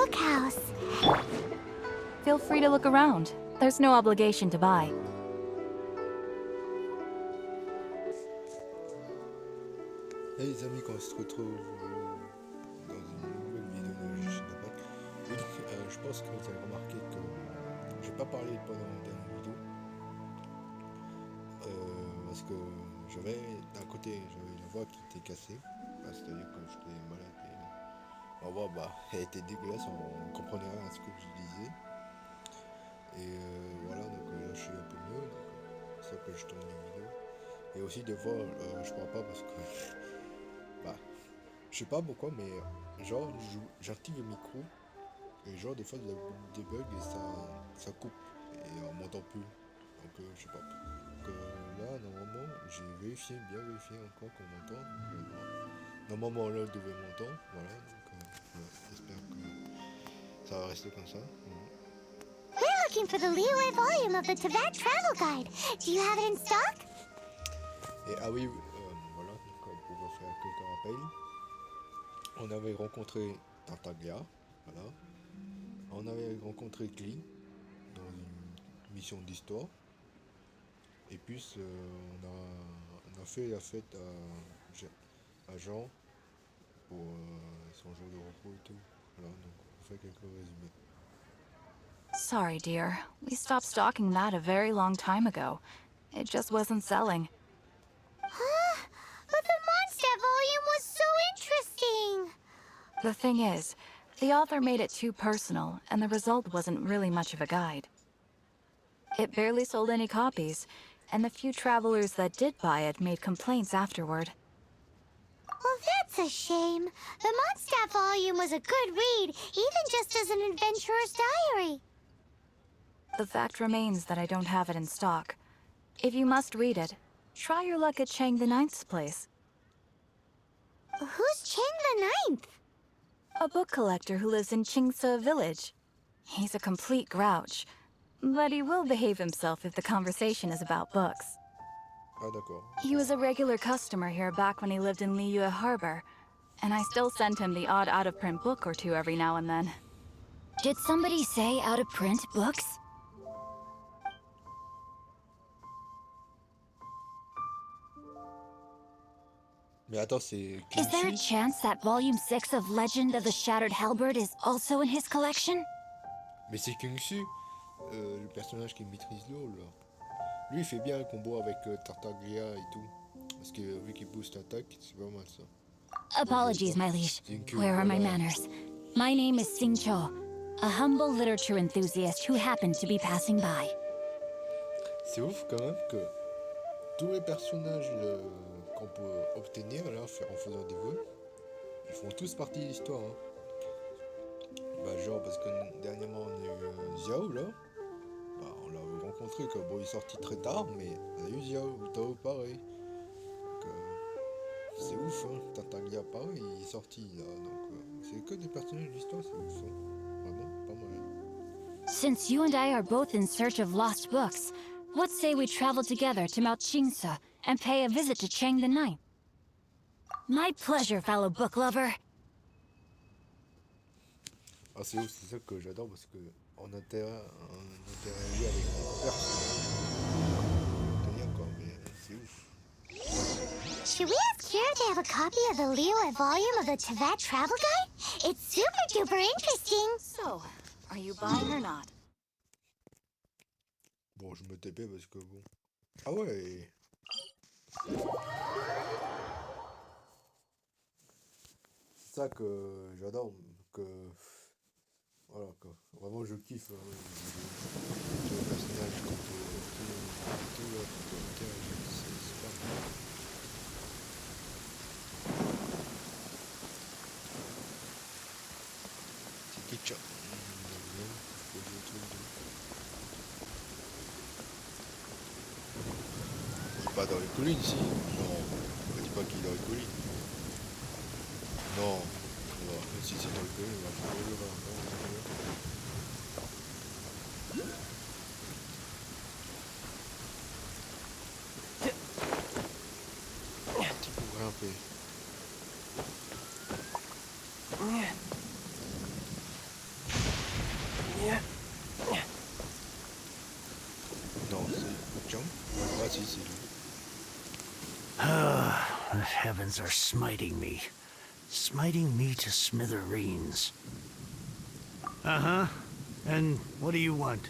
bookhouse. Feel free to look around. There's no obligation to buy. Et les amis, quand on se retrouve dans une nouvelle vidéo de Genshin Impact, oui, je pense que vous avez remarqué que je n'ai pas parlé pendant la dernière vidéo parce que d'un côté j'avais la voix qui était cassée, c'est-à-dire que j'étais malade et ma voix elle était dégueulasse, on ne comprenait rien à ce que je disais. Et voilà, donc là je suis un peu mieux, donc c'est ça que je tourne une vidéo. Et aussi des fois je parle pas parce que je sais pas pourquoi, mais genre j'active le micro et genre des fois il y a des bugs et ça coupe et on m'entend plus. Donc je sais pas. Donc là normalement j'ai bien vérifié encore qu'on m'entend. Normalement là je devais m'entendre, voilà, donc j'espère que ça va rester comme ça. We're looking for the Liyue volume of the Tibet Travel Guide. Do you have it in stock? Et ah oui, voilà, donc pour vous faire quelques rappels, on avait rencontré Tartaglia, voilà. On avait rencontré Klee dans une mission d'histoire. Et puis on a fait la fête à Jean pour son jour de repos et tout. Voilà, donc on fait quelques résumés. Sorry, dear. We stopped stocking that a very long time ago. It just wasn't selling. But the Mondstadt volume was so interesting. The thing is, the author made it too personal, and the result wasn't really much of a guide. It barely sold any copies, and the few travelers that did buy it made complaints afterward. Well, that's a shame. The Mondstadt volume was a good read, even just as an adventurer's diary. The fact remains that I don't have it in stock. If you must read it, try your luck at Chang the Ninth's place. Who's Chang the Ninth? A book collector who lives in Qingce village. He's a complete grouch, but he will behave himself if the conversation is about books. Ah d'accord. He was a regular customer here back when he lived in Liyue Harbor, and I still send him the odd out-of-print book or two every now and then. Did somebody say out-of-print books? Mais attends, c'est Is there a Kenshin? chance that Volume 6 of Legend of the Shattered Halberd is also in his collection? Mais c'est Kenshin, le personnage qui maîtrise l'eau là. Lui il fait bien le combo avec Tartaglia et tout. Parce que vu qu'il booste l'attaque, c'est pas mal ça. Apologies, my liege. Thank you, Where are my voilà. manners? My name is Sing Cho, a humble literature enthusiast who happened to be passing by. C'est ouf quand même que tous les personnages qu'on peut obtenir là, en faisant des vœux, ils font tous partie de l'histoire. Hein. Genre parce que dernièrement on a eu Xiao là, on l'a rencontré quoi. Bon il est sorti très tard mais on a eu Xiao, Tao pareil. Donc c'est ouf hein, Tartaglia pareil, il est sorti là, donc c'est que des personnages de l'histoire, c'est ouf hein. Vraiment pas mal. Since you and I are both in search of lost books, what say we travel together to Mount Qingce and pay a visit to Chang the Ninth? My pleasure, fellow book lover. Ah c'est ouf, c'est ça que j'adore parce que on interagit avec les personnages. Quoi, mais c'est ouf. Should we ask Kira to have a copy of the Liyue volume of the Tibet Travel Guide? It's super duper interesting. So, are you buying or not? Bon, je me TP parce que bon. Ah ouais. C'est ça que j'adore, que voilà quoi. Vraiment je kiffe tous les personnages qu'on peut interagir, c'est pas mal. C'est ketchup. Il est pas dans les collines ici. Non, on dit pas qu'il est dans les collines. Non, si c'est dans les collines, on va faire le vin. Un petit pour grimper. demons are smiting me. Smiting me to smithereens. Uh-huh. And what do you want?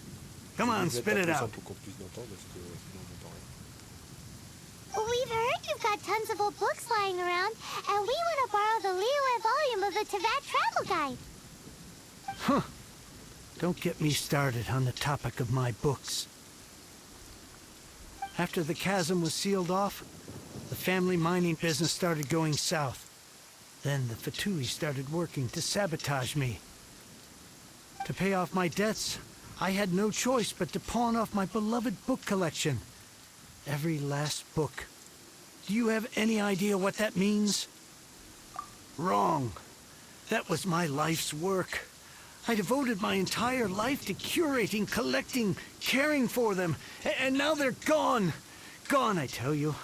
Come on, spit it out. Pour qu'on puisse l'entendre, parce que sinon on n'entend rien. We've heard you've got tons of old books lying around, and we want to borrow the Liyue volume of the Teyvat Travel Guide. Huh. Don't get me started on the topic of my books. After the chasm was sealed off, the family mining business started going south. Then the Fatui started working to sabotage me. To pay off my debts, I had no choice but to pawn off my beloved book collection. Every last book. Do you have any idea what that means? Wrong. That was my life's work. I devoted my entire life to curating, collecting, caring for them, and now they're gone. Gone, I tell you.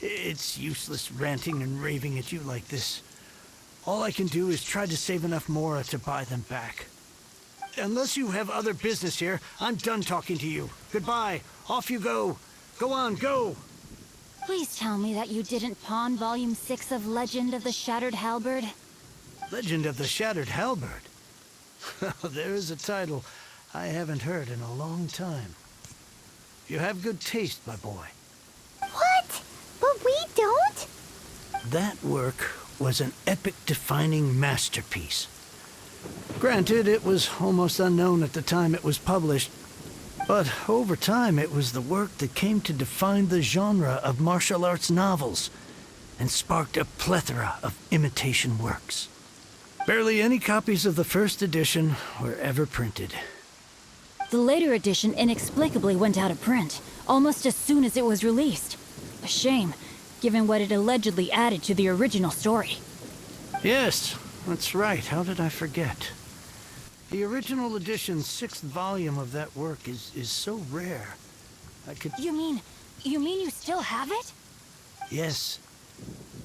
It's useless ranting and raving at you like this. All I can do is try to save enough Mora to buy them back. Unless you have other business here, I'm done talking to you. Goodbye. Off you go. Go on, go. Please tell me that you didn't pawn Volume 6 of Legend of the Shattered Halberd. Legend of the Shattered Halberd? There is a title I haven't heard in a long time. You have good taste, my boy. What? But we don't? That work was an epic-defining masterpiece. Granted, it was almost unknown at the time it was published, but over time it was the work that came to define the genre of martial arts novels and sparked a plethora of imitation works. Barely any copies of the first edition were ever printed. The later edition inexplicably went out of print, almost as soon as it was released. A shame, given what it allegedly added to the original story. Yes, that's right. How did I forget? The original edition's 6th volume of that work is so rare. I could... You mean you still have it? Yes.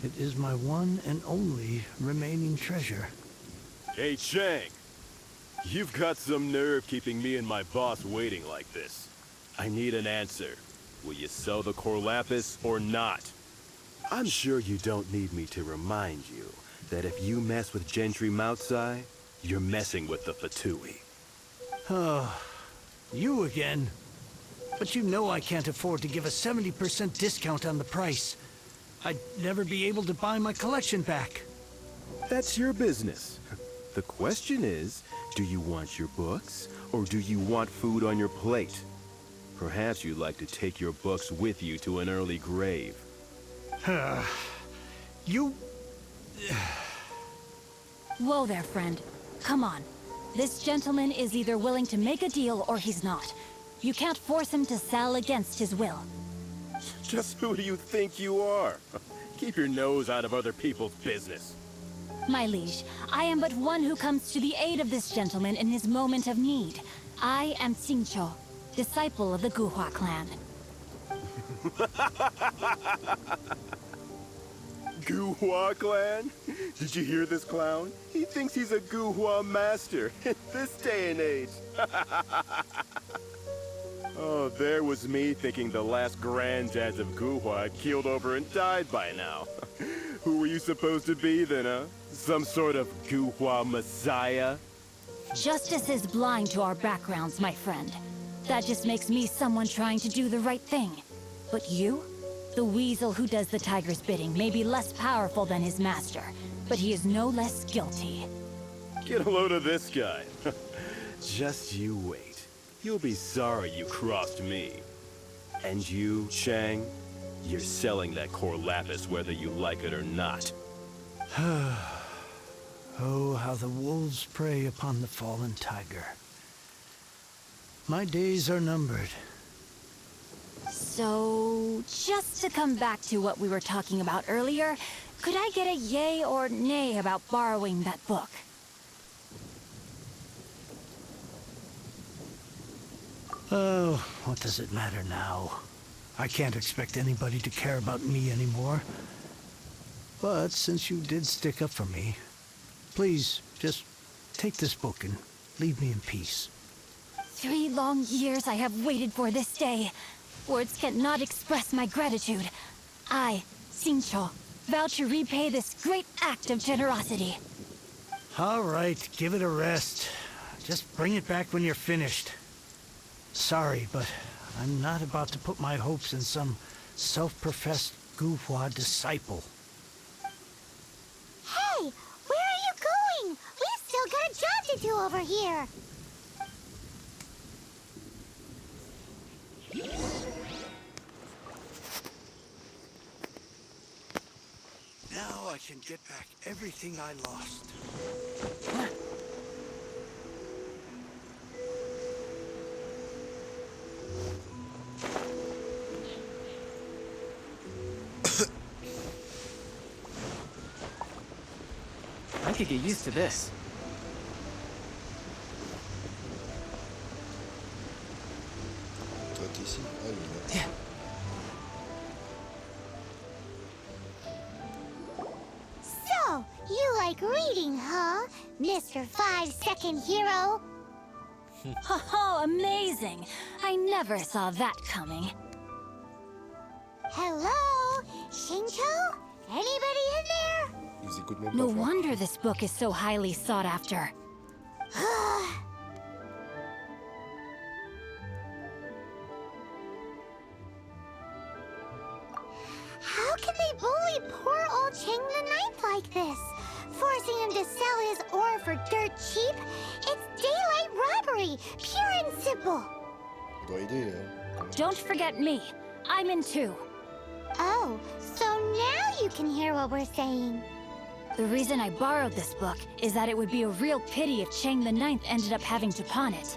It is my one and only remaining treasure. Hey, Chang. You've got some nerve keeping me and my boss waiting like this. I need an answer. Will you sell the core lapis or not? I'm sure you don't need me to remind you that if you mess with Gentry Moutsai, you're messing with the Fatui. Oh, you again. But you know I can't afford to give a 70% discount on the price. I'd never be able to buy my collection back. That's your business. The question is, do you want your books, or do you want food on your plate? Perhaps you'd like to take your books with you to an early grave. You... Whoa there, friend. Come on. This gentleman is either willing to make a deal or he's not. You can't force him to sell against his will. Just who do you think you are? Keep your nose out of other people's business. My liege, I am but one who comes to the aid of this gentleman in his moment of need. I am Xingqiu, disciple of the Guhua clan. Guhua clan? Did you hear this clown? He thinks he's a Guhua master in this day and age. Oh, there was me thinking the last granddads of Guhua had keeled over and died by now. Who were you supposed to be then, huh? Some sort of Guhua messiah? Justice is blind to our backgrounds, my friend. That just makes me someone trying to do the right thing. But you? The weasel who does the tiger's bidding may be less powerful than his master, but he is no less guilty. Get a load of this guy. Just you wait. You'll be sorry you crossed me. And you, Chang, you're selling that core lapis whether you like it or not. Oh, how the wolves prey upon the fallen tiger. My days are numbered. So, just to come back to what we were talking about earlier, could I get a yay or nay about borrowing that book? Oh, what does it matter now? I can't expect anybody to care about me anymore. But since you did stick up for me, please, just take this book and leave me in peace. 3 long years I have waited for this day. Words cannot express my gratitude. I, Xingqiu, vow to repay this great act of generosity. All right, give it a rest. Just bring it back when you're finished. Sorry, but I'm not about to put my hopes in some self-professed Guhua disciple. Hey, where are you going? We've still got a job to do over here. Now I can get back everything I lost. I could get used to this. Toi, t'es ici? Ah, il est là. So, you like reading, huh? Mr. 5-second hero? Oh, amazing! I never saw that coming. Hello? Xingqiu? Anybody in there? Ils écoutent même No pas. Franck. wonder this book is so highly sought after. How can they bully poor old Cheng the Ninth like this? Forcing him to sell his ore for dirt cheap? It's daylight robbery, pure and simple. On doit aider, hein. Don't forget me. I'm in too. Oh, so now you can hear what we're saying. The reason I borrowed this book is that it would be a real pity if Cheng the Ninth ended up having to pawn it.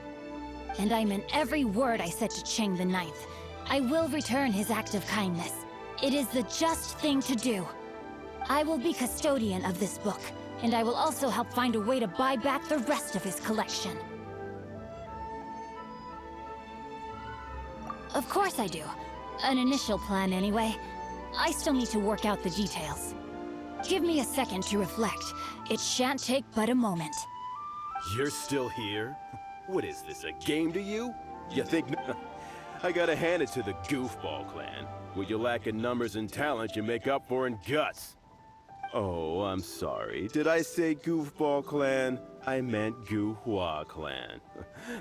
And I meant every word I said to Cheng the Ninth. I will return his act of kindness. It is the just thing to do. I will be custodian of this book, and I will also help find a way to buy back the rest of his collection. Of course I do. An initial plan anyway. I still need to work out the details. Give me a second to reflect. It shan't take but a moment. You're still here? What is this, a game to you? You think... I gotta hand it to the Goofball clan. What you lack in numbers and talent, you make up for in guts. Oh, I'm sorry. Did I say Goofball clan? I meant Guhua clan.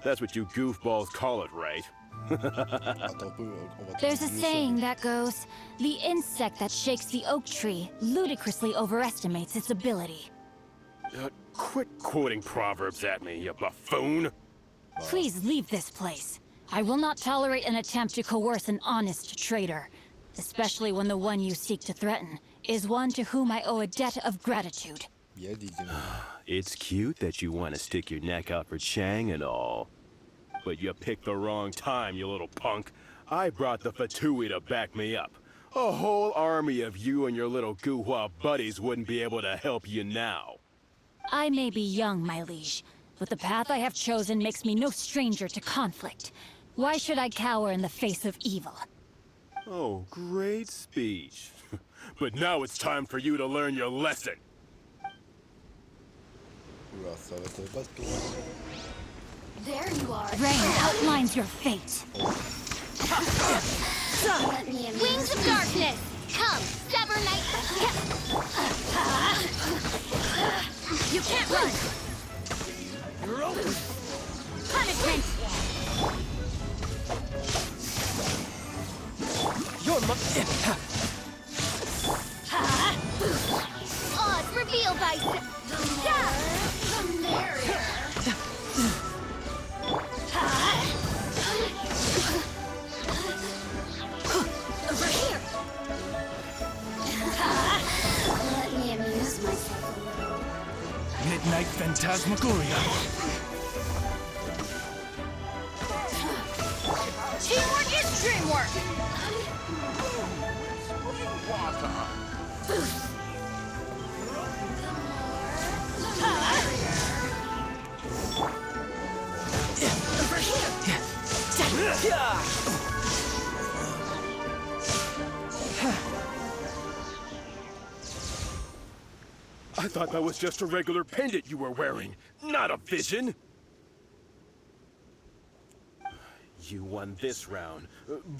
That's what you goofballs call it, right? Attends un peu, on va There's a trouver saying ça. that goes, the insect that shakes the oak tree ludicrously overestimates its ability. Quit quoting proverbs at me, you buffoon! Please leave this place. I will not tolerate an attempt to coerce an honest trader, especially when the one you seek to threaten is one to whom I owe a debt of gratitude. Il y a des démons. It's cute that you want to stick your neck out for Chang and all. But you picked the wrong time, you little punk. I brought the Fatui to back me up. A whole army of you and your little Guhua buddies wouldn't be able to help you now. I may be young, my liege, but the path I have chosen makes me no stranger to conflict. Why should I cower in the face of evil? Oh, great speech. But now it's time for you to learn your lesson. Oula, ça va être pas tout. There you are. Rain outlines your fate. Wings of darkness! Come, sever night! You can't run! Punishment! You're Odds revealed by... Over here! Let me amuse myself a little. Midnight Phantasmagoria. Teamwork is dreamwork! Over here! I thought that was just a regular pendant you were wearing, not a vision. You won this round,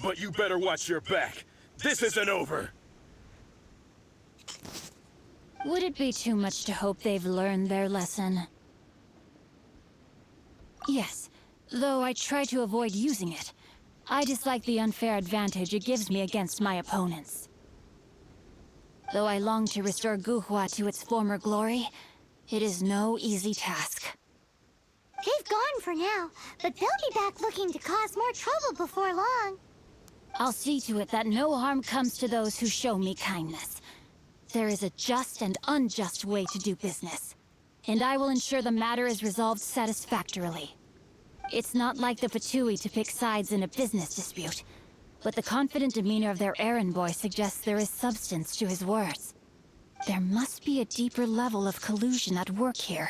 but you better watch your back. This isn't over. Would it be too much to hope they've learned their lesson? Yes, though I try to avoid using it. I dislike the unfair advantage it gives me against my opponents. Though I long to restore Guhua to its former glory, it is no easy task. They've gone for now, but they'll be back looking to cause more trouble before long. I'll see to it that no harm comes to those who show me kindness. There is a just and unjust way to do business, and I will ensure the matter is resolved satisfactorily. It's not like the Fatui to pick sides in a business dispute, but the confident demeanor of their errand boy suggests there is substance to his words. There must be a deeper level of collusion at work here.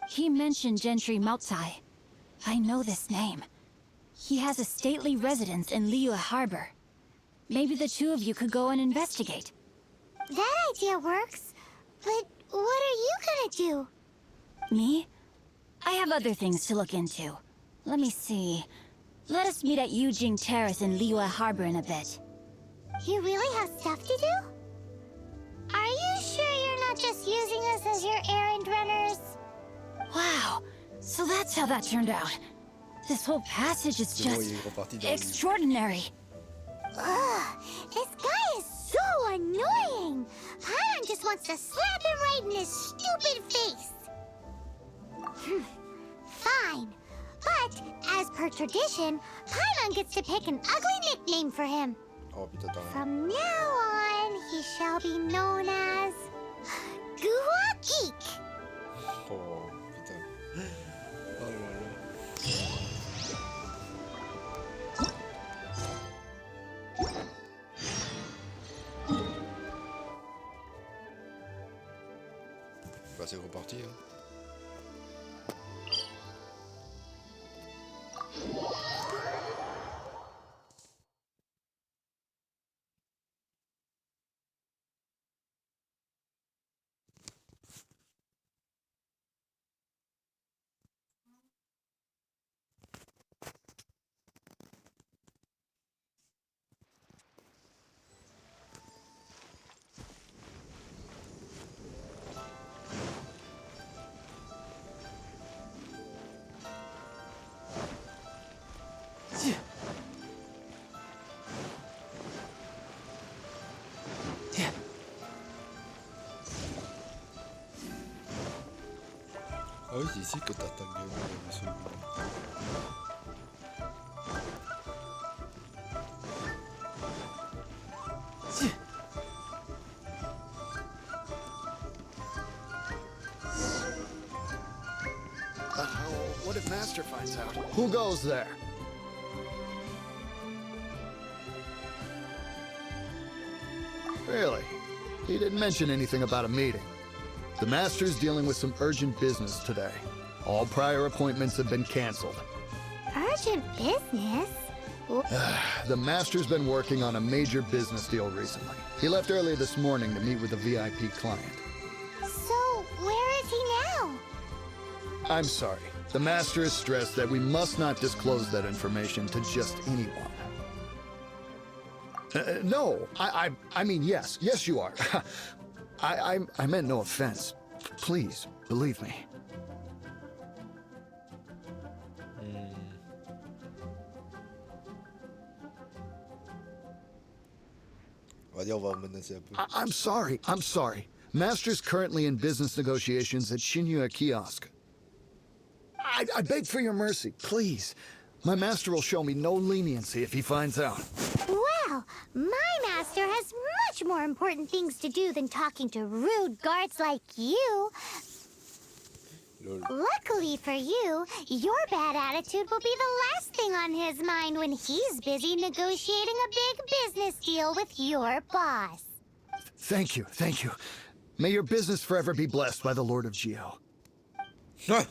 He mentioned Gentry Mautsai. I know this name. He has a stately residence in Liyue Harbor. Maybe the two of you could go and investigate. That idea works, but what are you gonna do? Me? I have other things to look into. Let me see. Let us meet at Yujing Terrace in Liyue Harbor in a bit. You really have stuff to do? Are you sure you're not just using us as your errand runners? Wow, so that's how that turned out. This whole passage is just extraordinary. Ugh, this guy is so annoying. Paimon just wants to slap him right in his stupid face. Fine, but as per tradition, Paimon gets to pick an ugly nickname for him. Oh putain, t'as rien. From now on, he shall be known as Guhua Geek. Oh putain. Oh là là. Bah c'est reparti hein. Ah oui, c'est ici que t'attaques bien monsieur. What if Master finds out? Who goes there? Really? He didn't mention anything about a meeting. The Master's dealing with some urgent business today. All prior appointments have been canceled. Urgent business? The Master's been working on a major business deal recently. He left early this morning to meet with a VIP client. So, where is he now? I'm sorry. The Master is stressed that we must not disclose that information to just anyone. No, I mean, yes. Yes, you are. I meant no offense. Please, believe me. On va dire, on va menacer un peu. I'm sorry. Master's currently in business negotiations at Shinyue Kiosk. I beg for your mercy, please. My master will show me no leniency if he finds out. Well, my master has much more important things to do than talking to rude guards like you. Lol. Luckily for you, your bad attitude will be the last thing on his mind when he's busy negotiating a big business deal with your boss. Thank you. May your business forever be blessed by the Lord of Geo. Ah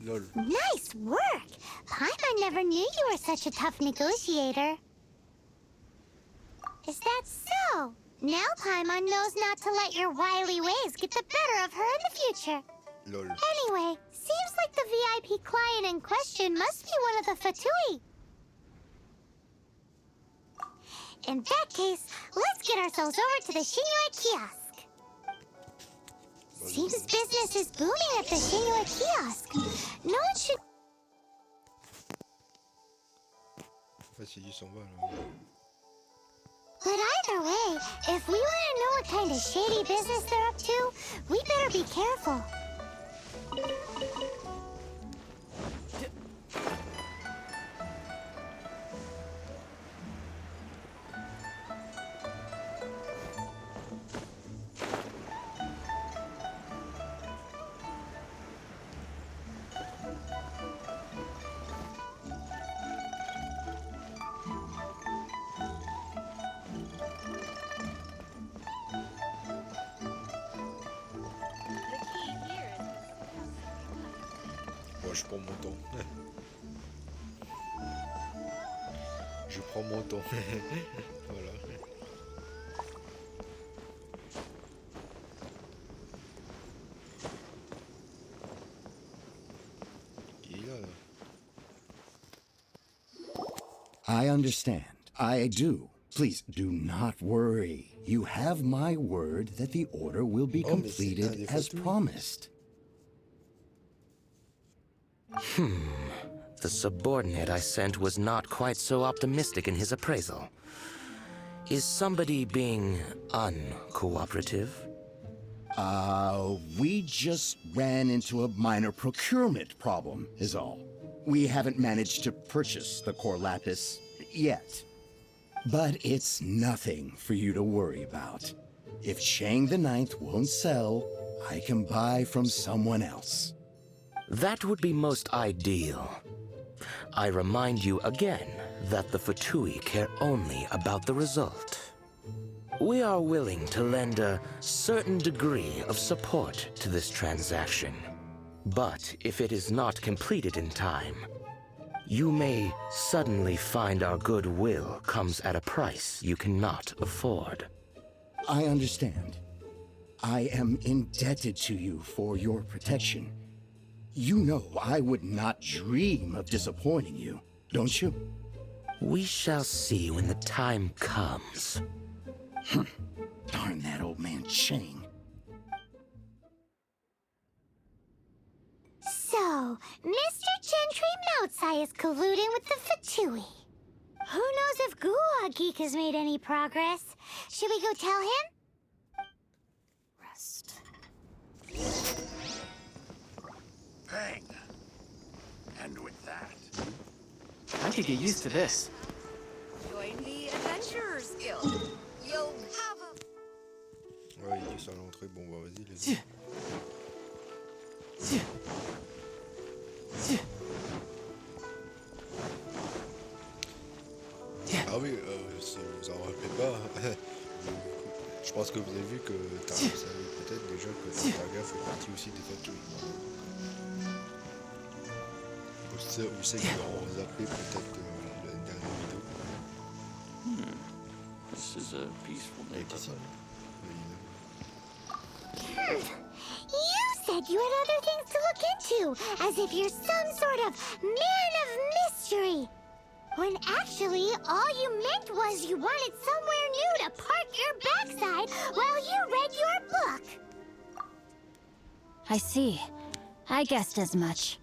lol. Nice work! Paimon never knew you were such a tough negotiator. Is that so? Now Paimon knows not to let your wily ways get the better of her in the future. Lol. Anyway, seems like the VIP client in question must be one of the Fatui. In that case, let's get ourselves over to the Shinua kiosk. Seems business is booming at the Shinua kiosk. No one should... Vas-y, il s'en va là. But either way, if we want to know what kind of shady business they're up to, we better be careful. Moi, je prends mon temps. Je prends mon temps. Voilà. Il est là, là. I understand. I do. Please do not worry. You have my word that the order will be completed as promised. The subordinate I sent was not quite so optimistic in his appraisal. Is somebody being uncooperative? We just ran into a minor procurement problem, is all. We haven't managed to purchase the core lapis yet. But it's nothing for you to worry about. If Shang the Ninth won't sell, I can buy from someone else. That would be most ideal. I remind you again that the Fatui care only about the result. We are willing to lend a certain degree of support to this transaction. But if it is not completed in time, you may suddenly find our goodwill comes at a price you cannot afford. I understand. I am indebted to you for your protection. You know I would not dream of disappointing you, don't you? We shall see when the time comes. Darn that old man Chang. So, Mr. Gentry Moutsai is colluding with the Fatui. Who knows if Guwa Geek has made any progress? Should we go tell him? Rest. Bang! And with that... I could get used to this. Join the Adventurers Guild. You'll have a... Ouais, il est sur l'entrée. Bon, bah vas-y, les gars. Ah oui, si vous en rappelez pas, je pense que vous avez vu que vous savez peut-être déjà que Targa fait partie aussi des Fatui. Vous savez qu'on zappé peut-être la dernière vidéo. This is a peaceful neighborhood. You said you had other things to look into, as if you're some sort of man of mystery. When actually, all you meant was you wanted somewhere new to park your backside while you read your book. I see. I guessed as much.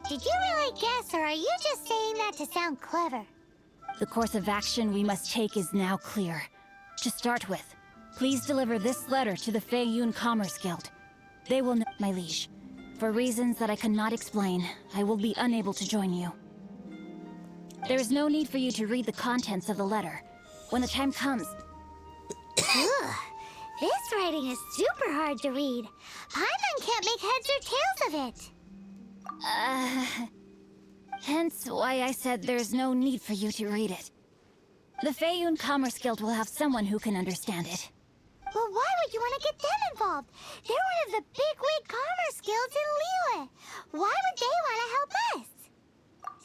Did you really guess, or are you just saying that to sound clever? The course of action we must take is now clear. To start with, please deliver this letter to the Feiyun Commerce Guild. They will know, my liege. For reasons that I cannot explain, I will be unable to join you. There is no need for you to read the contents of the letter. When the time comes... Ugh, this writing is super hard to read. Paimon can't make heads or tails of it. Hence why I said there's no need for you to read it. The Feiyun Commerce Guild will have someone who can understand it. Well, why would you want to get them involved? They're one of the bigwig commerce guilds in Liyue. Why would they want to help us?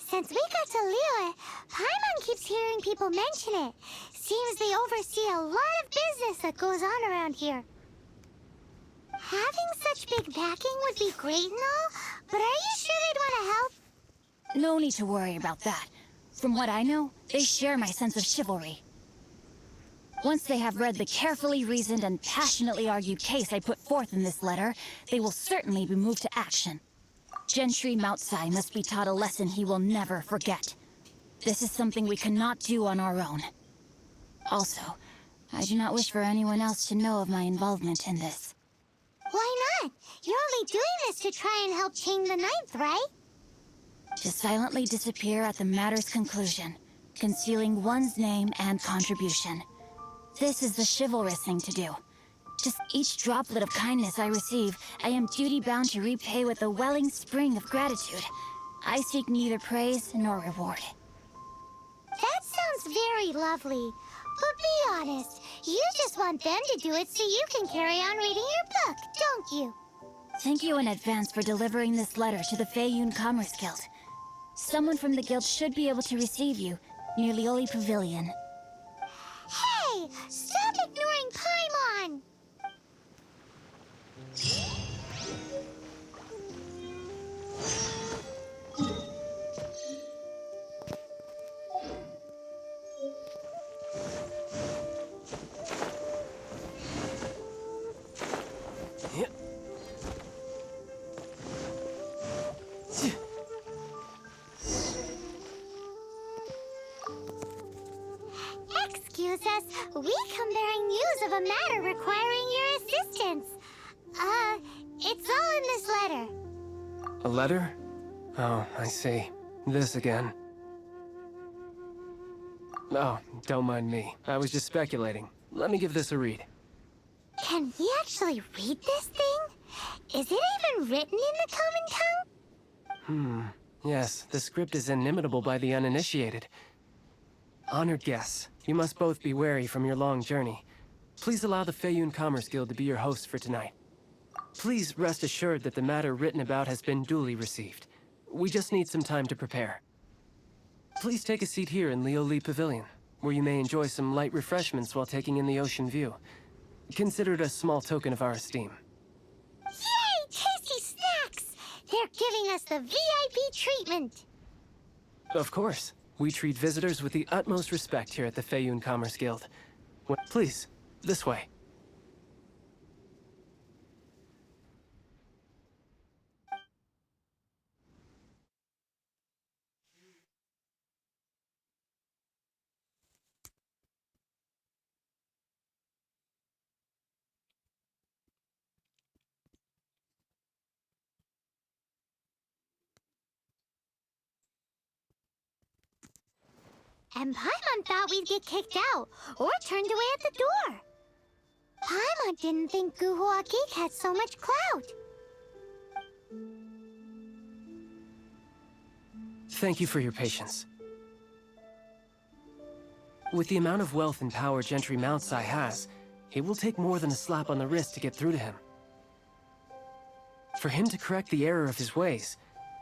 Since we got to Liyue, Paimon keeps hearing people mention it. Seems they oversee a lot of business that goes on around here. Having such big backing would be great and all, but are you sure they'd want to help? No need to worry about that. From what I know, they share my sense of chivalry. Once they have read the carefully reasoned and passionately argued case I put forth in this letter, they will certainly be moved to action. Gentry Moutsai must be taught a lesson he will never forget. This is something we cannot do on our own. Also, I do not wish for anyone else to know of my involvement in this. Why not? You're only doing this to try and help Chang the Ninth, right? To silently disappear at the matter's conclusion, concealing one's name and contribution. This is the chivalrous thing to do. Just each droplet of kindness I receive, I am duty-bound to repay with a welling spring of gratitude. I seek neither praise nor reward. That sounds very lovely. But be honest, you just want them to do it so you can carry on reading your book, don't you? Thank you in advance for delivering this letter to the Feiyun Commerce Guild. Someone from the guild should be able to receive you near Lioli Pavilion. Hey! Stop ignoring Paimon! Excuse us, we come bearing news of a matter requiring your assistance. It's all in this letter. A letter? Oh, I see. This again. Oh, don't mind me. I was just speculating. Let me give this a read. Can we actually read this thing? Is it even written in the common tongue? Yes, the script is inimitable by the uninitiated. Honored guests, you must both be wary from your long journey. Please allow the Feiyun Commerce Guild to be your hosts for tonight. Please rest assured that the matter written about has been duly received. We just need some time to prepare. Please take a seat here in Lioli Pavilion, where you may enjoy some light refreshments while taking in the ocean view. Consider it a small token of our esteem. Yay! Tasty snacks! They're giving us the VIP treatment. Of course. We treat visitors with the utmost respect here at the Feiyun Commerce Guild. Please, this way. And Paimon thought we'd get kicked out, or turned away at the door. Paimon didn't think Guhua Geek had so much clout. Thank you for your patience. With the amount of wealth and power Gentry Moutsai has, it will take more than a slap on the wrist to get through to him. For him to correct the error of his ways,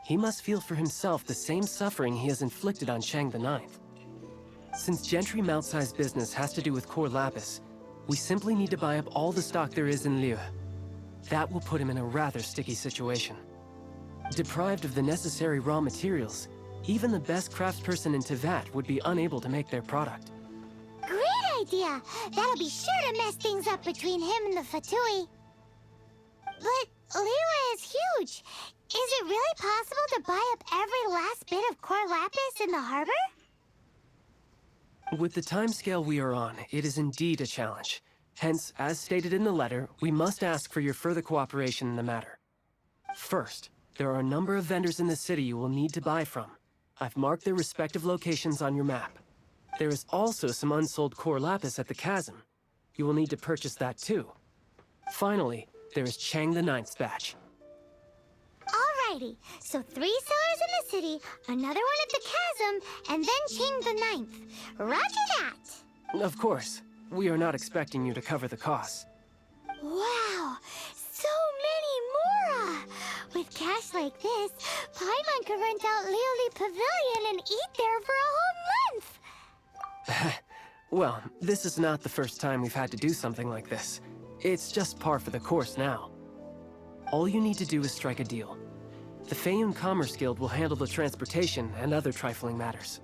he must feel for himself the same suffering he has inflicted on Chang the Ninth. Since Gentry Moutsai's business has to do with core lapis, we simply need to buy up all the stock there is in Liyue. That will put him in a rather sticky situation. Deprived of the necessary raw materials, even the best craftsperson in Tevat would be unable to make their product. Great idea! That'll be sure to mess things up between him and the Fatui. But Liyue is huge. Is it really possible to buy up every last bit of core lapis in the harbor? With the timescale we are on, it is indeed a challenge. Hence, as stated in the letter, we must ask for your further cooperation in the matter. First, there are a number of vendors in the city you will need to buy from. I've marked their respective locations on your map. There is also some unsold core lapis at the chasm. You will need to purchase that too. Finally, there is Chang the Ninth's batch. Alrighty, so 3 sellers in the city, another one at the chasm, and then Chang the Ninth. Roger that! Of course. We are not expecting you to cover the costs. Wow, so many more! With cash like this, Paimon could rent out Lioli Pavilion and eat there for a whole month! Well, this is not the first time we've had to do something like this. It's just par for the course now. All you need to do is strike a deal. The Feiyun Commerce Guild will handle the transportation and other trifling matters.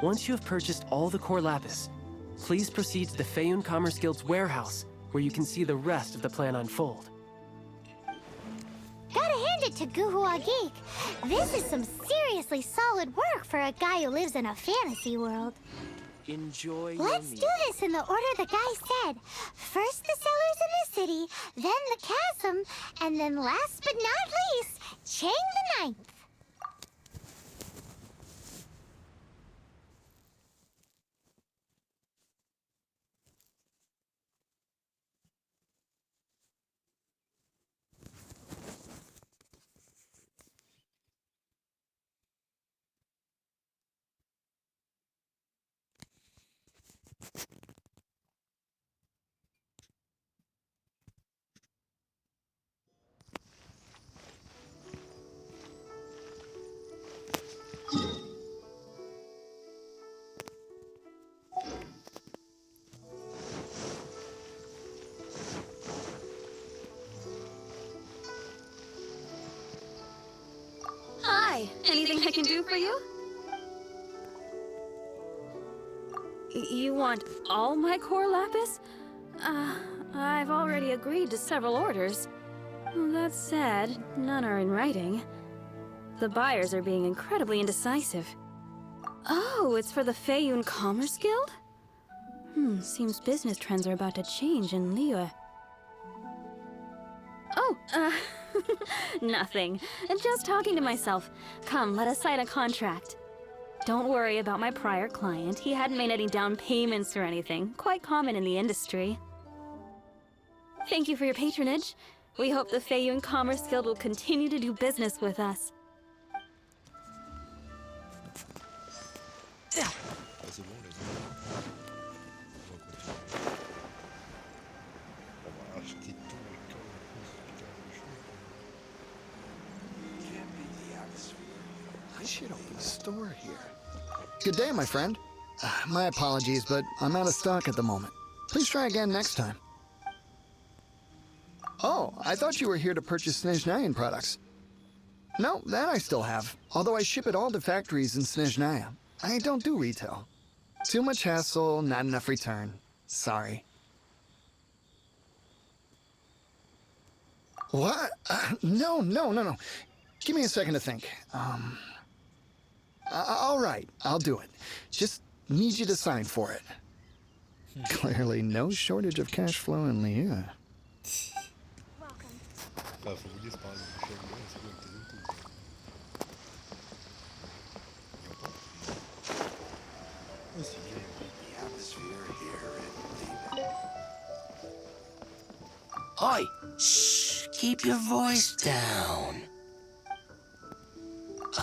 Once you have purchased all the core lapis, please proceed to the Feiyun Commerce Guild's warehouse, where you can see the rest of the plan unfold. Gotta hand it to Guhua Geek. This is some seriously solid work for a guy who lives in a fantasy world. Enjoy Let's do this in the order the guy said. First the cellars in the city, then the chasm, and then last but not least, Chang the Ninth. Hi, anything I can do for you? You want all my core lapis? I've already agreed to several orders. That said, none are in writing. The buyers are being incredibly indecisive. Oh, it's for the Feiyun Commerce Guild? Seems business trends are about to change in Liyue. Oh, nothing. Just talking to myself. Come, let us sign a contract. Don't worry about my prior client. He hadn't made any down payments or anything. Quite common in the industry. Thank you for your patronage. We hope the Feiyun Commerce Guild will continue to do business with us. Ah, c'est bon, les amis. On va continuer. On va acheter tout le camp. Can't beat the atmosphere. I should open a store here. Good day, my friend. My apologies, but I'm out of stock at the moment. Please try again next time. Oh, I thought you were here to purchase Snezhnayan products. No, that I still have, although I ship it all to factories in Snezhnaya. I don't do retail. Too much hassle, not enough return. Sorry. What? No. Give me a second to think. All right, I'll do it. Just need you to sign for it. Clearly no shortage of cash flow in Liyue. Bah, faut vous dire, c'est pareil, je suis arrivé, c'est bon avec tes autos. Il y a pas. Oh, c'est bien. The atmosphere here and leave it. Oi! Shh! Keep your voice down.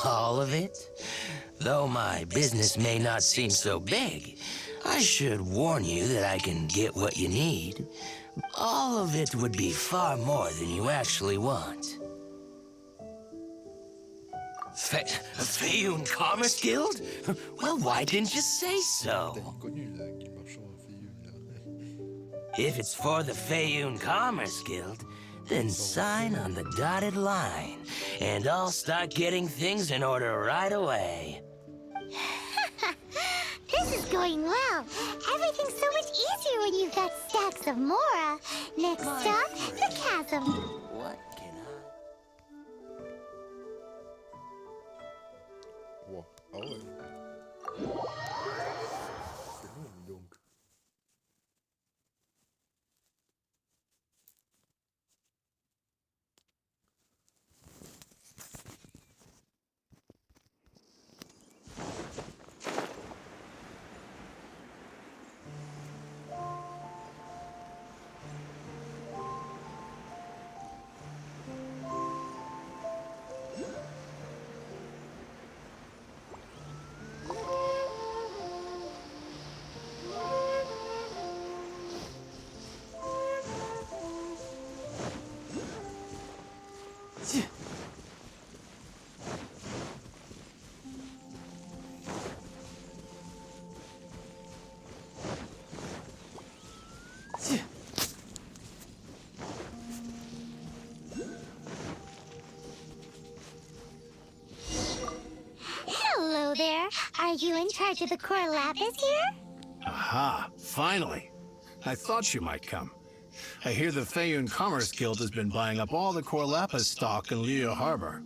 All of it? Though my business may not seem so big, I should warn you that I can get what you need. All of it would be far more than you actually want. Feiyun Commerce Guild? Well, why didn't you say so? If it's for the Feiyun Commerce Guild, then sign on the dotted line, and I'll start getting things in order right away. This is going well. Everything's so much easier when you've got stacks of Mora. Next stop, the chasm. What can Wow. Ah ouais. C'est bon, donc. Are you in charge of the core lapis here? Aha, finally. I thought you might come. I hear the Feyun Commerce Guild has been buying up all the core lapis stock in Leo Harbor.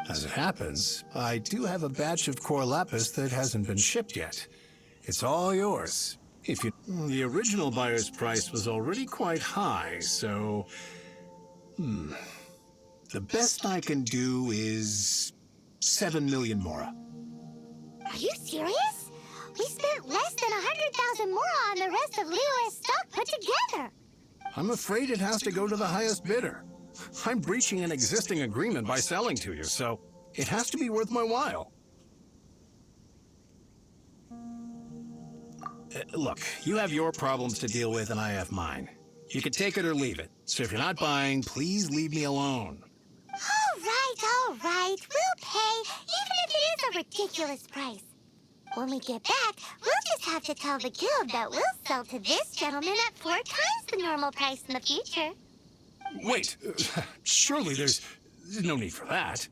As it happens, I do have a batch of core lapis that hasn't been shipped yet. It's all yours. The original buyer's price was already quite high, so... The best I can do is 7 million mora. Are you serious? We spent less than 100,000 more on the rest of Leo's stock put together. I'm afraid it has to go to the highest bidder. I'm breaching an existing agreement by selling to you, so it has to be worth my while. Look, you have your problems to deal with and I have mine. You can take it or leave it. So if you're not buying, please leave me alone. All right. We'll pay, even if it is a ridiculous price. When we get back, we'll just have to tell the guild that we'll sell to this gentleman at 4 times the normal price in the future. Wait, surely there's no need for that.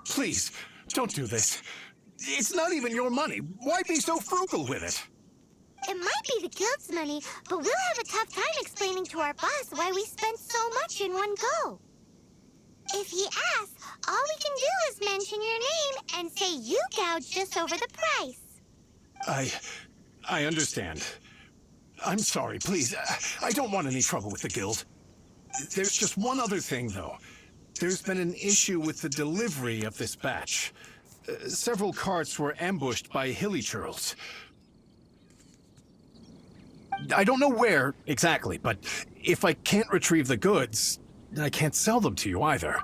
Please, don't do this. It's not even your money. Why be so frugal with it? It might be the guild's money, but we'll have a tough time explaining to our boss why we spent so much in one go. If he asks, all we can do is mention your name and say you gouged us over the price. I understand. I'm sorry, please. I don't want any trouble with the guild. There's just one other thing, though. There's been an issue with the delivery of this batch. Several carts were ambushed by hilly churls. I don't know where exactly, but if I can't retrieve the goods, I can't sell them to you either.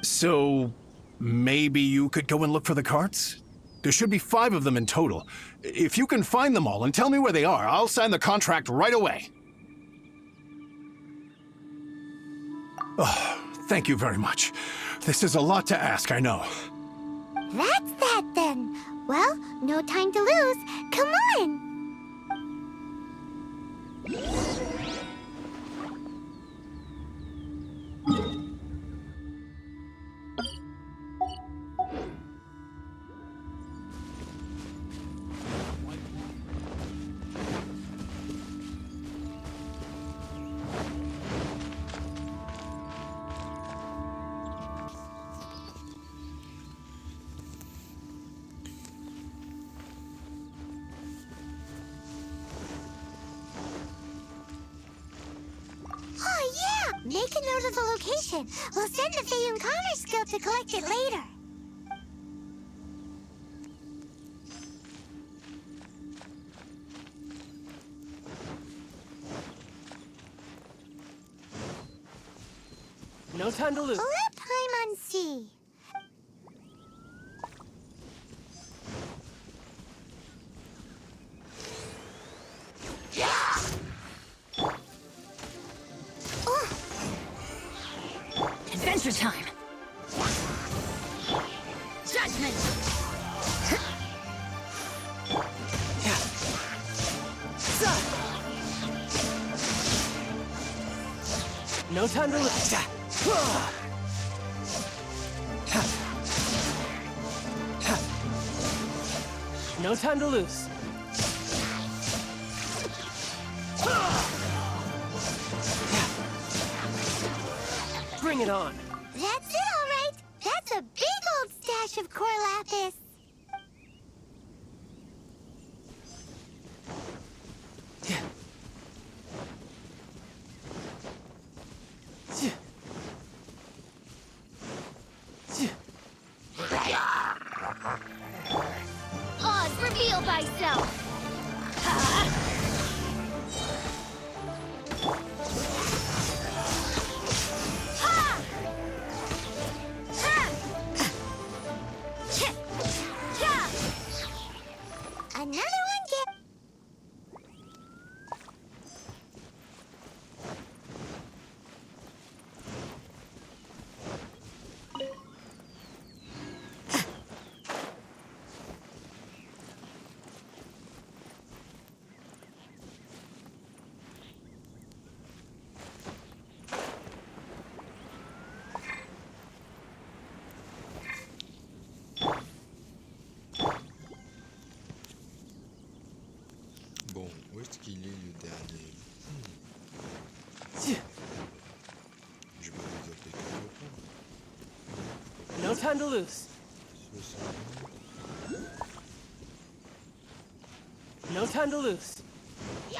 So maybe you could go and look for the carts? There should be 5 of them in total. If you can find them all and tell me where they are, I'll sign the contract right away. Oh, thank you very much. This is a lot to ask, I know. That's that then. Well, no time to lose. Come on. Make a note of the location. We'll send the Feyun Commerce Guild to collect it later. No time to lose. Let Paimon see. Adventure time! Judgment! No time to lose. No time to lose. Bring it on. That's it, all right. That's a big old stash of core lapis. Oz, reveal thyself! Another one get... Bon, où est-ce qu'il est le dernier? Je vais vous appeler quelque part. No time to lose. 60. No time to lose. Il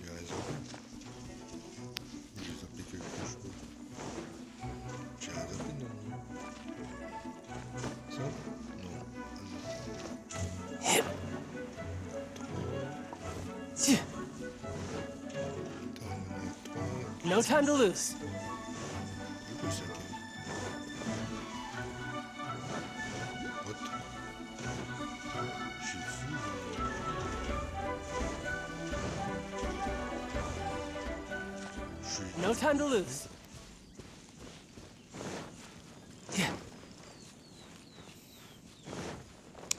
a raison. Je vais appeler quelque chose. J'ai rien appelé, non? Ça? Non. No time to lose. Du coup, c'est ok. What? J'ai vu. No time to lose.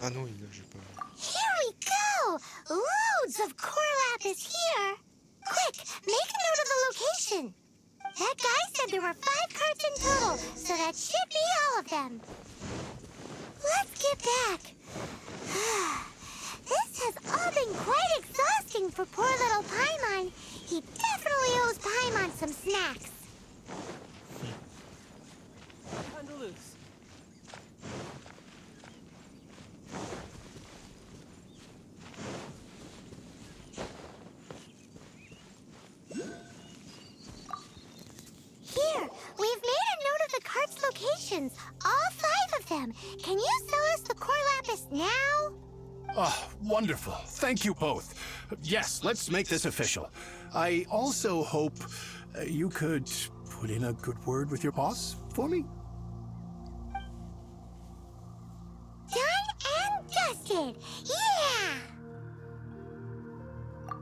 Ah non, il a, j'ai pas. Here we go! Loads of core lapis here! Quick, make a note of the location! That guy said there were 5 carts in total, so that should be all of them. Let's get back. This has all been quite exhausting for poor little Paimon. He definitely owes Paimon some snacks. Time to lose. Here, we've made a note of the cart's locations, all 5 of them. Can you sell us the core lapis now? Oh, wonderful. Thank you both. Yes, let's make this official. I also hope you could put in a good word with your boss for me. Done and dusted! Yeah!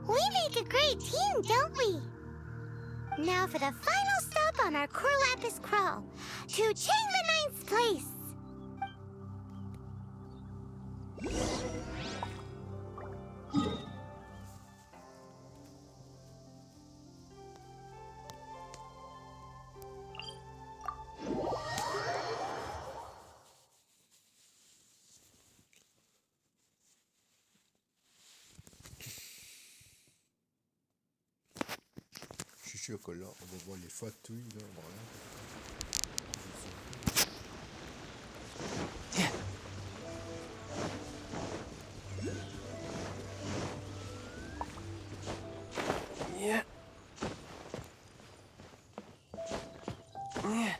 We make a great team, don't we? Now for the final stop on our core lapis crawl, to Chain the Ninth's place. Je suis sûr que là, on va voir les fatouilles, là, voilà. Yeah. Yeah.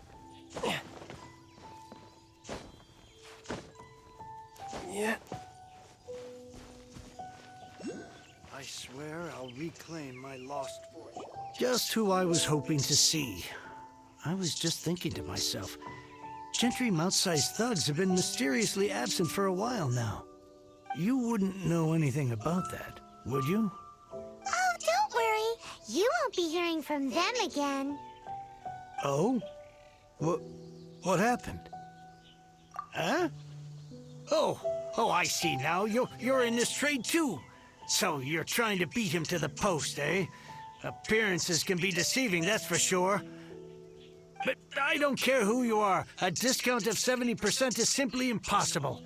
Yeah. I swear I'll reclaim my lost fortune. Just who I was hoping to see. I was just thinking to myself, Gentry mount-sized thugs have been mysteriously absent for a while now. You wouldn't know anything about that, would you? Oh, don't worry. You won't be hearing from them again. Oh? What happened? Huh? Oh, I see now. You're in this trade too. So you're trying to beat him to the post, eh? Appearances can be deceiving, that's for sure. But I don't care who you are. A discount of 70% is simply impossible.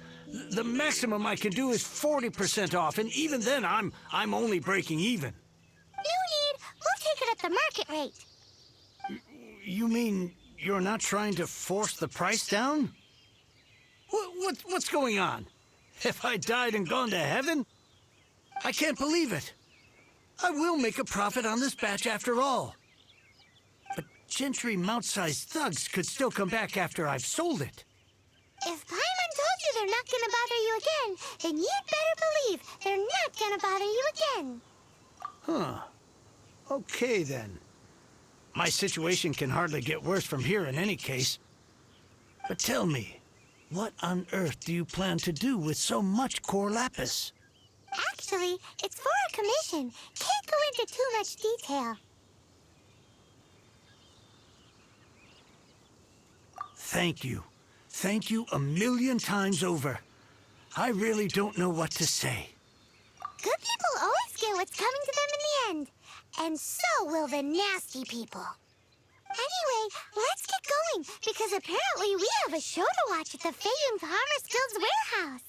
The maximum I can do is 40% off, and even then I'm only breaking even. No need. We'll take it at the market rate. You mean you're not trying to force the price down? What's going on? Have I died and gone to heaven? I can't believe it. I will make a profit on this batch after all. But Gentry mount-sized thugs could still come back after I've sold it. If Paimon told you they're not gonna bother you again, then you'd better believe they're not gonna bother you again. Huh. Okay, then. My situation can hardly get worse from here in any case. But tell me, what on earth do you plan to do with so much core lapis? Actually, it's for a commission. Can't go into too much detail. Thank you. Thank you a million times over. I really don't know what to say. Good people always get what's coming to them in the end. And so will the nasty people. Anyway, let's get going, because apparently we have a show to watch at the Feiyun Commerce Guild's warehouse.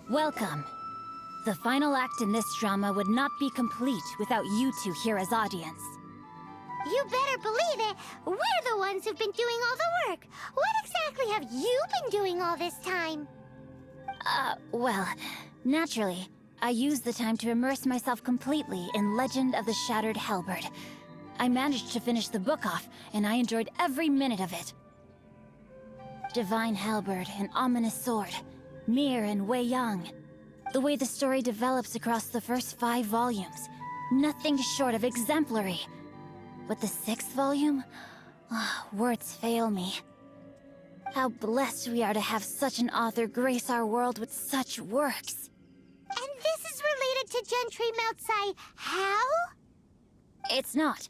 Welcome. The final act in this drama would not be complete without you two here as audience. You better believe it. We're the ones who've been doing all the work. What exactly have you been doing all this time? Well, naturally, I used the time to immerse myself completely in Legend of the Shattered Halberd. I managed to finish the book off, and I enjoyed every minute of it. Divine Halberd, an ominous sword, Mir and Wei Yang. The way the story develops across the first 5 volumes, nothing short of exemplary. But the 6th volume? Words fail me. How blessed we are to have such an author grace our world with such works. And this is related to Gentry Moutsai how? It's not.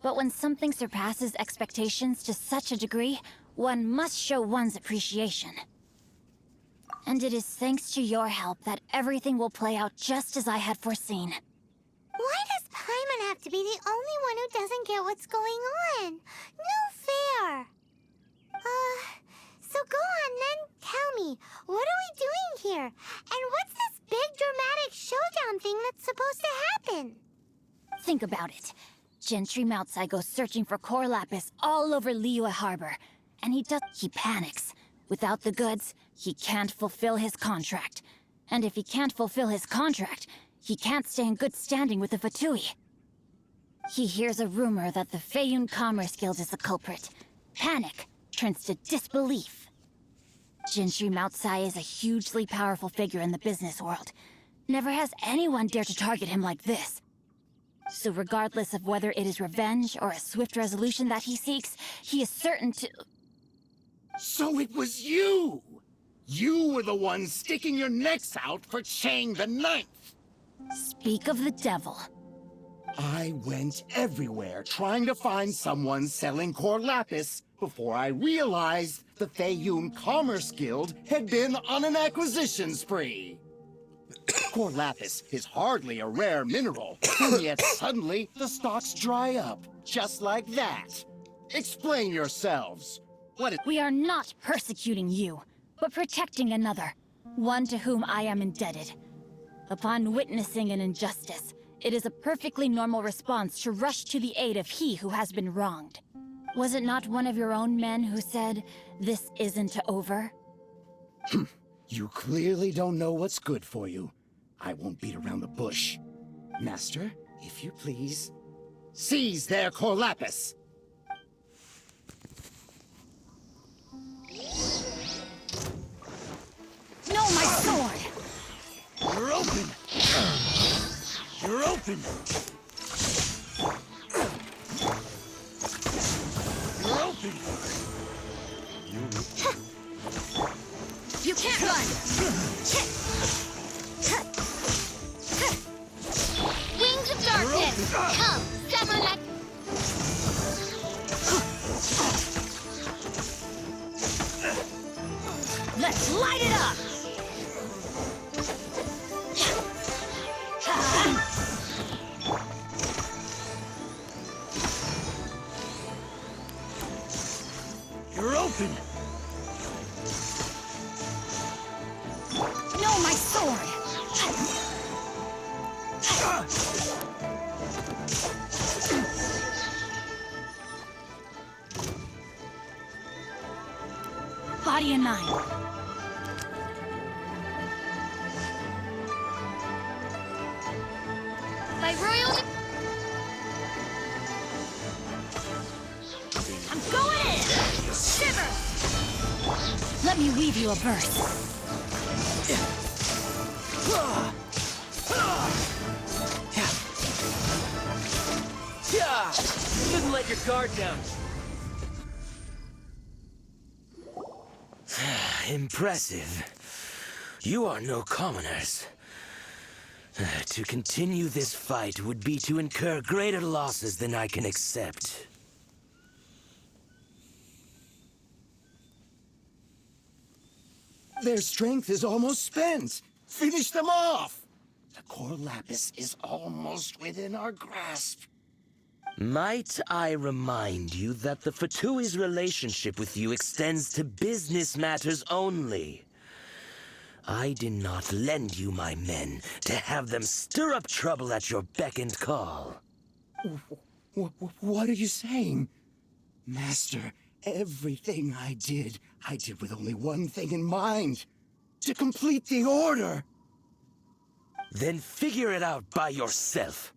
But when something surpasses expectations to such a degree, one must show one's appreciation. And it is thanks to your help that everything will play out just as I had foreseen. Why does Paimon have to be the only one who doesn't get what's going on? No fair. So go on then, tell me, what are we doing here? And what's this big dramatic showdown thing that's supposed to happen? Think about it. Gentry Moutsai goes searching for core lapis all over Liyue Harbor. And he panics. Without the goods, he can't fulfill his contract. And if he can't fulfill his contract, he can't stay in good standing with the Fatui. He hears a rumor that the Feiyun Commerce Guild is the culprit. Panic turns to disbelief. Gentry Moutsai is a hugely powerful figure in the business world. Never has anyone dared to target him like this. So regardless of whether it is revenge or a swift resolution that he seeks, he is certain to... So it was you! You were the one sticking your necks out for Chang the Ninth! Speak of the devil. I went everywhere trying to find someone selling core lapis before I realized the Feiyun Commerce Guild had been on an acquisition spree. Core lapis is hardly a rare mineral, and yet suddenly the stocks dry up, just like that. Explain yourselves. We are not persecuting you, but protecting another, one to whom I am indebted. Upon witnessing an injustice, it is a perfectly normal response to rush to the aid of he who has been wronged. Was it not one of your own men who said, "This isn't over"? You clearly don't know what's good for you. I won't beat around the bush. Master, if you please, seize their core lapis! No, my sword! You're open! You're open! You're open! You can't run! Wings of darkness! Come, Severneck! Let's light it up! You're open! No, my sword! Body and mind. By royal... I'm going in! Shiver! Let me weave you a verse. Couldn't let your guard down. Impressive. You are no commoners. To continue this fight would be to incur greater losses than I can accept. Their strength is almost spent. Finish them off! The core lapis is almost within our grasp. Might I remind you that the Fatui's relationship with you extends to business matters only? I did not lend you my men to have them stir up trouble at your beck and call. What are you saying? Master, everything I did with only one thing in mind. To complete the order. Then figure it out by yourself.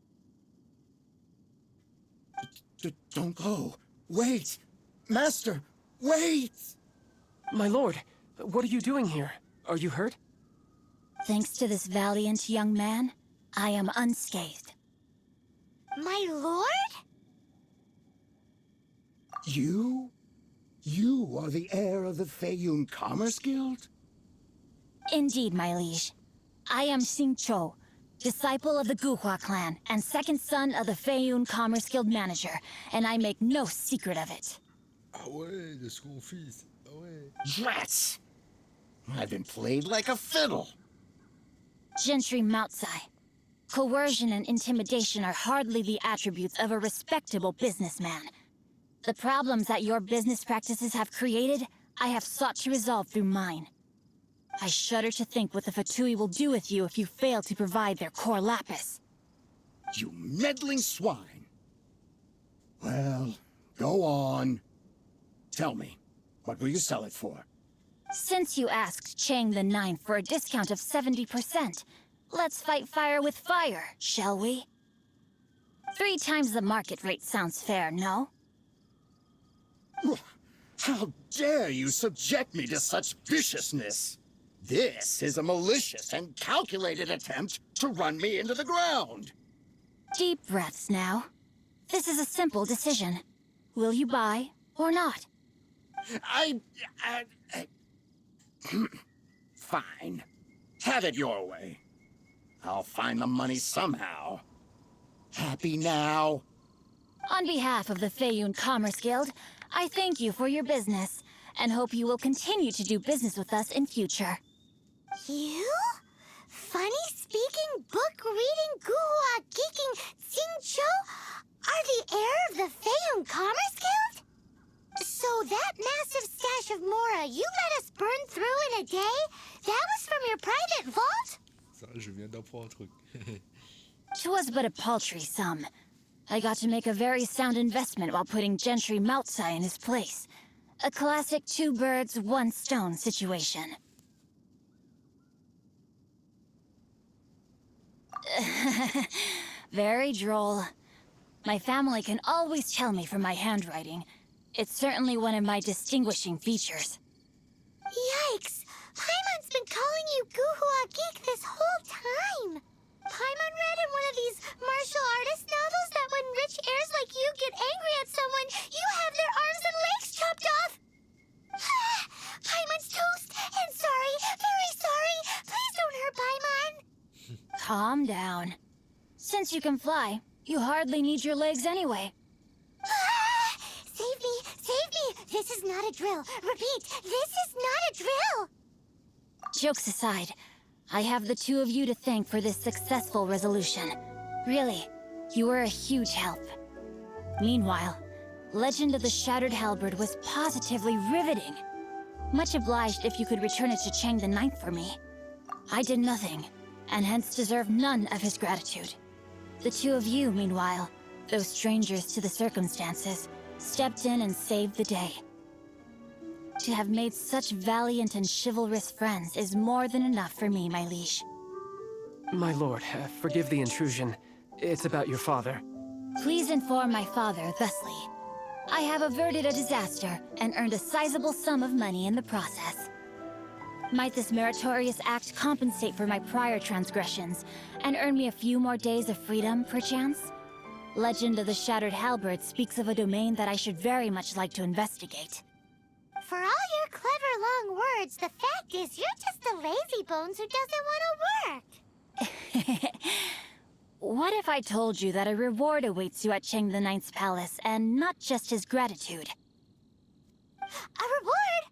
Don't go. Wait. Master, wait! My lord, what are you doing here? Are you hurt? Thanks to this valiant young man, I am unscathed. My lord? You? You are the heir of the Feiyun Commerce Guild? Indeed, my liege. I am Xingqiu, disciple of the Guhua clan and second son of the Feiyun Commerce Guild manager, and I make no secret of it. Ah ouais, de son fils. Ah ouais. Drats! I've been played like a fiddle. Gentry Moutsai. Coercion and intimidation are hardly the attributes of a respectable businessman. The problems that your business practices have created, I have sought to resolve through mine. I shudder to think what the Fatui will do with you if you fail to provide their core lapis. You meddling swine. Well, go on. Tell me, what will you sell it for? Since you asked Chang the Ninth for a discount of 70%, let's fight fire with fire, shall we? 3 times the market rate sounds fair, no? How dare you subject me to such viciousness? This is a malicious and calculated attempt to run me into the ground. Deep breaths now. This is a simple decision. Will you buy or not? Fine. Have it your way. I'll find the money somehow. Happy now? On behalf of the Feiyun Commerce Guild, I thank you for your business, and hope you will continue to do business with us in future. You? Funny-speaking, book-reading, guhua geeking Xingqiu are the heir of the Feiyun Commerce Guild? So that massive stash of Mora you let us burn through in a day, that was from your private vault? Ça, je viens d'apprendre un truc. 'Twas but a paltry sum. I got to make a very sound investment while putting Gentry Moutsai in his place. A classic 2 birds, 1 stone situation. Very droll. My family can always tell me from my handwriting. It's certainly one of my distinguishing features. Yikes! Paimon's been calling you Guhua Geek this whole time! Paimon read in one of these martial artist novels that when rich heirs like you get angry at someone, you have their arms and legs chopped off! Paimon's toast, and sorry, very sorry! Please don't hurt Paimon! Calm down. Since you can fly, you hardly need your legs anyway. Save me! Save me! This is not a drill! Repeat, this is not a drill! Jokes aside, I have the 2 of you to thank for this successful resolution. Really, you were a huge help. Meanwhile, Legend of the Shattered Halberd was positively riveting. Much obliged if you could return it to Chang the Ninth for me. I did nothing, and hence deserve none of his gratitude. The 2 of you, meanwhile, though strangers to the circumstances, stepped in and saved the day. To have made such valiant and chivalrous friends is more than enough for me, my liege. My lord, forgive the intrusion. It's about your father. Please inform my father thusly. I have averted a disaster and earned a sizable sum of money in the process. Might this meritorious act compensate for my prior transgressions and earn me a few more days of freedom, perchance? Legend of the Shattered Halberd speaks of a domain that I should very much like to investigate. For all your clever long words, the fact is you're just a lazy bones who doesn't want to work. What if I told you that a reward awaits you at Chang the Ninth's palace, and not just his gratitude? A reward?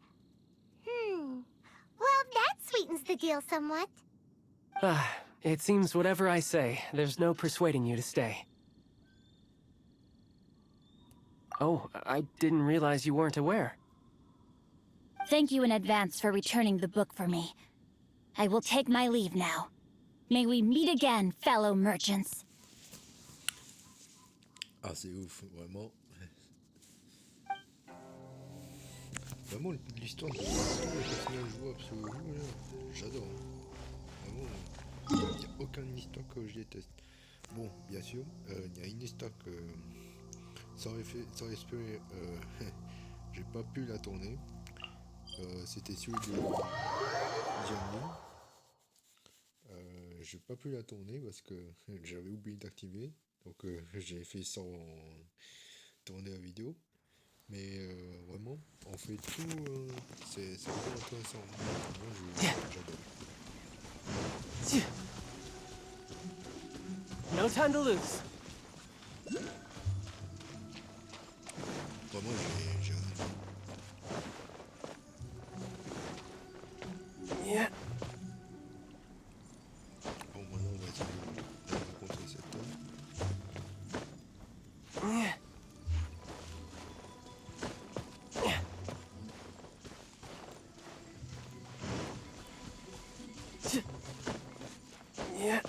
Well, that sweetens the deal somewhat. It seems whatever I say, there's no persuading you to stay. Oh, I didn't realize you weren't aware. Thank you in advance for returning the book for me. I will take my leave now. May we meet again, fellow merchants. Ah, c'est ouf, vraiment. Vraiment, l'histoire de tous les personnages jouables sur le jeu, là, j'adore. Vraiment, il n'y a aucune histoire que je déteste. Bon, bien sûr, il y a une histoire que sans espérer, j'ai pas pu la tourner. C'était celui de Gianni. J'ai pas pu la tourner parce que j'avais oublié d'activer. Donc j'ai fait sans tourner la vidéo. Mais vraiment, on fait tout. C'est vraiment intéressant. Moi, j'adore. No time to lose. Vraiment, j'ai Yeah. Bon, maintenant, on va essayer de rencontrer cet homme. Yeah. Yeah.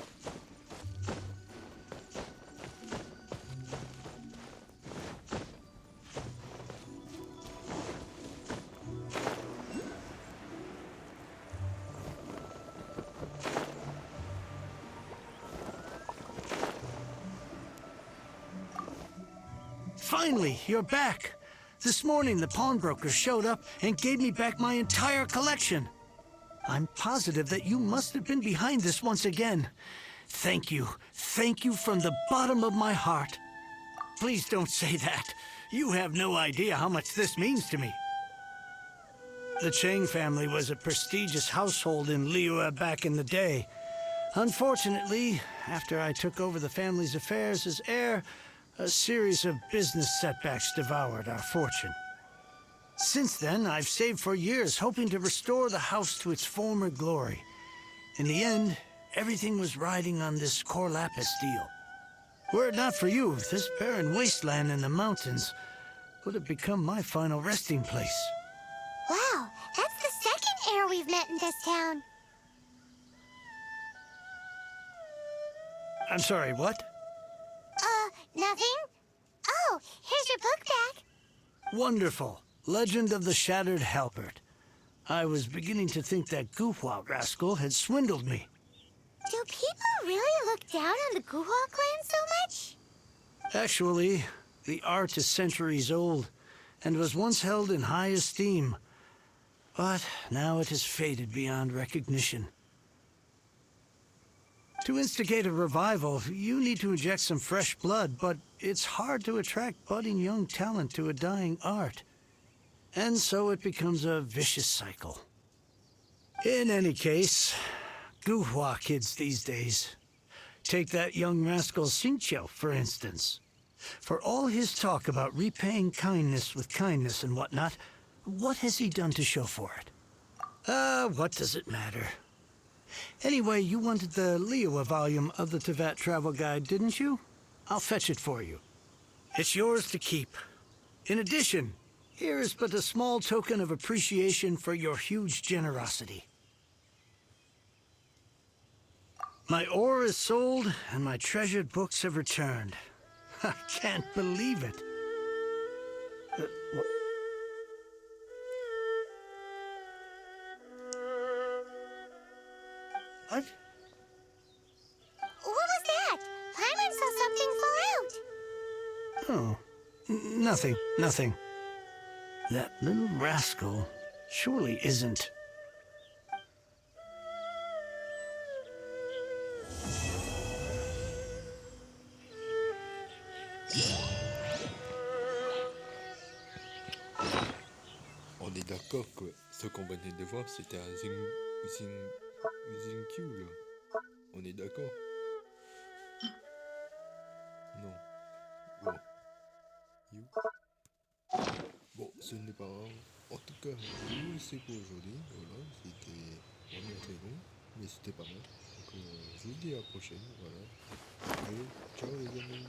Finally, you're back. This morning, the pawnbroker showed up and gave me back my entire collection. I'm positive that you must have been behind this once again. Thank you. Thank you from the bottom of my heart. Please don't say that. You have no idea how much this means to me. The Chang family was a prestigious household in Liyue back in the day. Unfortunately, after I took over the family's affairs as heir, a series of business setbacks devoured our fortune. Since then, I've saved for years, hoping to restore the house to its former glory. In the end, everything was riding on this Corlapis deal. Were it not for you, this barren wasteland in the mountains would have become my final resting place. Wow, that's the second heir we've met in this town. I'm sorry, what? Nothing? Oh, here's your book back. Wonderful. Legend of the Shattered Halberd. I was beginning to think that Guhua rascal had swindled me. Do people really look down on the Guhua clan so much? Actually, the art is centuries old and was once held in high esteem. But now it has faded beyond recognition. To instigate a revival, you need to inject some fresh blood, but it's hard to attract budding young talent to a dying art. And so it becomes a vicious cycle. In any case, Guhua kids these days. Take that young rascal Xingqiu, for instance. For all his talk about repaying kindness with kindness and whatnot, what has he done to show for it? What does it matter? Anyway, you wanted the Liyue volume of the Tevat Travel Guide, didn't you? I'll fetch it for you. It's yours to keep. In addition, here is but a small token of appreciation for your huge generosity. My ore is sold, and my treasured books have returned. I can't believe it. What? What? What was that? Paimon saw something fall out. Oh, nothing. That little rascal surely isn't. On est d'accord que ce qu'on venait de voir, c'était un Xingqiu, là. On est d'accord? Non. Bon. You. Bon, ce n'est pas grave. En tout cas, nous, c'est pour aujourd'hui. Voilà, c'était vraiment très bon. Mais c'était pas mal. Donc, je vous dis à la prochaine. Voilà. Allez, ciao les amis.